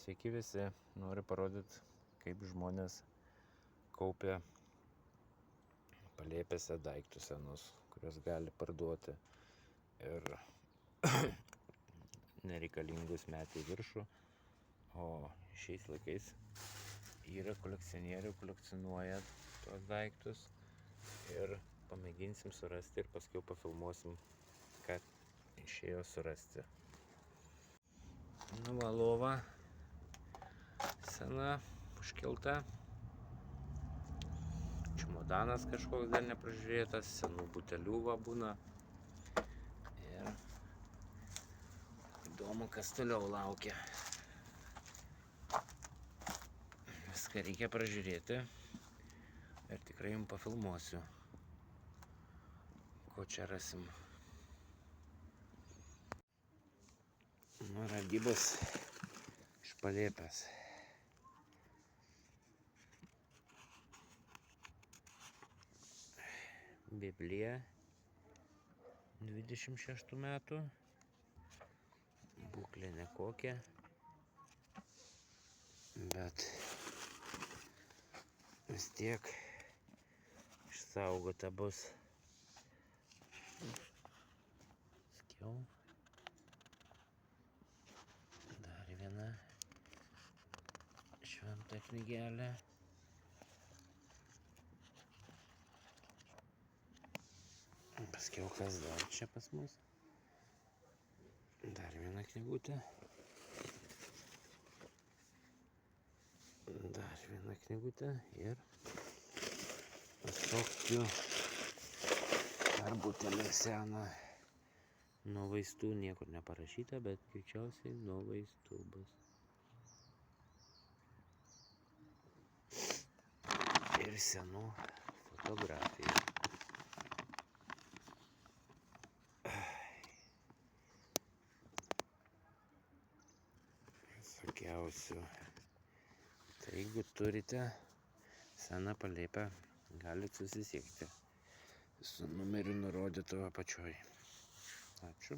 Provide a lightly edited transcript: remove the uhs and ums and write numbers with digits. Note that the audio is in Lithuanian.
Sveiki visi, noriu parodyti, kaip žmonės kaupia palėpėse daiktus senus, kuriuos gali parduoti ir nereikalingus metį į viršų. O šiais laikais yra kolekcionierių, kolekcionuoja tuos daiktus ir pamėginsim surasti ir paskui pafilmuosim, ką išėjo surasti. Nu va, lova sena, užkelta. Čemodanas kažkoks dar nepražiūrėtas, senų butelių va būna. Ir įdomu, kas toliau laukia. Viską reikia pražiūrėti ir tikrai jums pafilmuosiu, ko čia rasim. Nu, radybos iš palėpės. Biblija 26 metų, būklė nekokia, bet vis tiek išsaugota bus. Skiau. Dar viena šventa knygelė. Paskiau kas dar čia pas mus. Dar viena knygutė. Dar viena knygutė ir pastokiu dar butelį seną. Nuo vaistų niekur neparašyta, bet greičiausiai nuo vaistų bus. Ir senų fotografijų. Visokiausių. Tai jeigu turite seną palėpę, galite susisiekti su numeriu nurodytu apačioj. Ačiū.